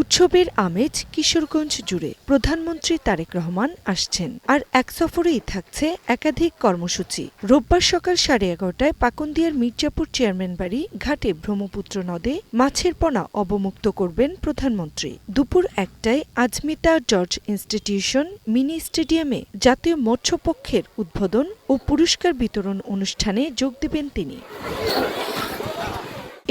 উৎসবের আমেজ কিশোরগঞ্জ জুড়ে। প্রধানমন্ত্রী তারেক রহমান আসছেন, আর এক সফরেই থাকছে একাধিক কর্মসূচি। রোববার সকাল 11:30টায় পাকুন্দিয়ার মির্জাপুর চেয়ারম্যান বাড়ি ঘাটে ব্রহ্মপুত্র নদে মাছের পোনা অবমুক্ত করবেন প্রধানমন্ত্রী। দুপুর 1টায় আজমিতা জর্জ ইনস্টিটিউশন মিনি স্টেডিয়ামে জাতীয় মৎস্য পক্ষের উদ্বোধন ও পুরস্কার বিতরণ অনুষ্ঠানে যোগ দেবেন তিনি।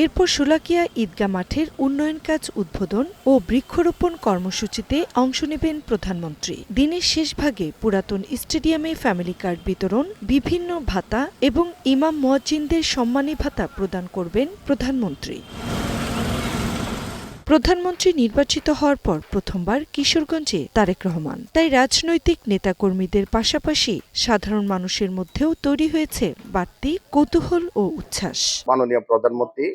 এরপর শোলাকিয়া ঈদগাহ মাঠের উন্নয়ন কাজ উদ্বোধন ও বৃক্ষরোপণ কর্মসূচিতে অংশ নেবেন প্রধানমন্ত্রী। দিনের শেষ ভাগে পুরাতন স্টেডিয়ামে ফ্যামিলি কার্ড বিতরণ, বিভিন্ন ভাতা এবং ইমাম মুয়াজ্জিনদের সম্মানী ভাতা প্রদান করবেন প্রধানমন্ত্রী। প্রধানমন্ত্রী নির্বাচিত হওয়ার পর প্রথমবার কিশোরগঞ্জে তারেক রহমান, তাই রাজনৈতিক নেতাকর্মীদের পাশাপাশি সাধারণ মানুষের মধ্যেও তৈরি হয়েছে বাড়তি কৌতূহল ও উচ্ছ্বাস। মাননীয় প্রধানমন্ত্রী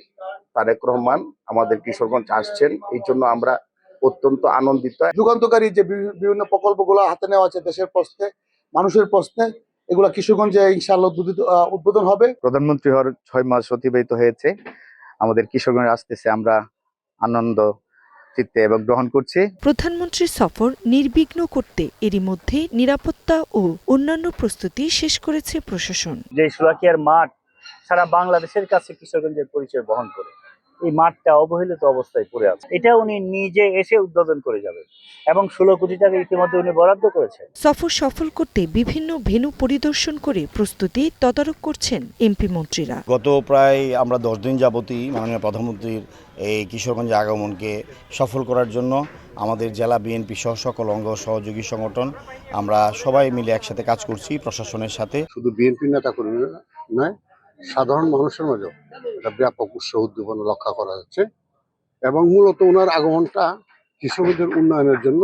তারেক রহমান আমাদের কিশোরগঞ্জ আসছেন, এই জন্য আমরা অত্যন্ত আনন্দিত। যুগান্তকারী যে বিভিন্ন প্রকল্পগুলো হাতে নেওয়া আছে দেশের প্রশ্নে, মানুষের প্রশ্নে, এগুলা কিশোরগঞ্জে ইনশাআল্লাহ উদ্বোধন হবে। প্রধানমন্ত্রী হওয়ার 6 মাস অতিবাহিত হয়েছে, আমাদের কিশোরগঞ্জ আসতেছে, আমরা আনন্দ চিত্তে এবং গ্রহণ করছি। প্রধানমন্ত্রীর সফর নির্বিঘ্ন করতে এরই মধ্যে নিরাপত্তা ও অন্যান্য প্রস্তুতি শেষ করেছে প্রশাসন। যে শোলাকিয়ার মাঠ সারা বাংলাদেশের কাছে কিশোরগঞ্জের পরিচয় বহন করে, এই মাঠটা অবহেলিত অবস্থায় পড়ে আছে। এটা উনি নিজে এসে উদ্বোধন করে যাবেন এবং 16 কোটি টাকা ইতিমধ্যে উনি বরাদ্দ করেছেন। সফর সফল করতে বিভিন্ন ভেন্যু পরিদর্শন করে প্রস্তুতি তদারক করছেন এমপি মন্ত্রীরা। গত প্রায় আমরা 10 দিন যাবতই মাননীয় প্রধানমন্ত্রীর এই কিশোরগঞ্জে আগমনকে সফল করার জন্য আমাদের জেলা বিএনপি সহ সকল অঙ্গ সহযোগী সংগঠন আমরা সবাই মিলে একসাথে কাজ করছি প্রশাসনের সাথে। শুধু বিএনপি নেতা কর্মী নয়, সাধারণ মানুষের মাঝে একটা ব্যাপক উৎসাহ উদ্দীপনা রক্ষা করা হচ্ছে এবং মূলত ওনার আগমনটা কিশোরগঞ্জের উন্নয়নের জন্য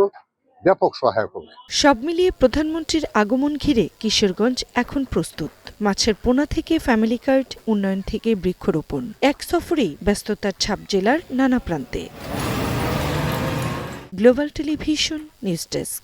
ব্যাপক সহায়ক হবে। সব মিলিয়ে প্রধানমন্ত্রীর আগমন ঘিরে কিশোরগঞ্জ এখন প্রস্তুত। মাছের পোনা থেকে ফ্যামিলি কার্ড, উন্নয়ন থেকে বৃক্ষরোপণ, এক সফরেই ব্যস্ততার ছাপ জেলার নানা প্রান্তে। Global television news desk.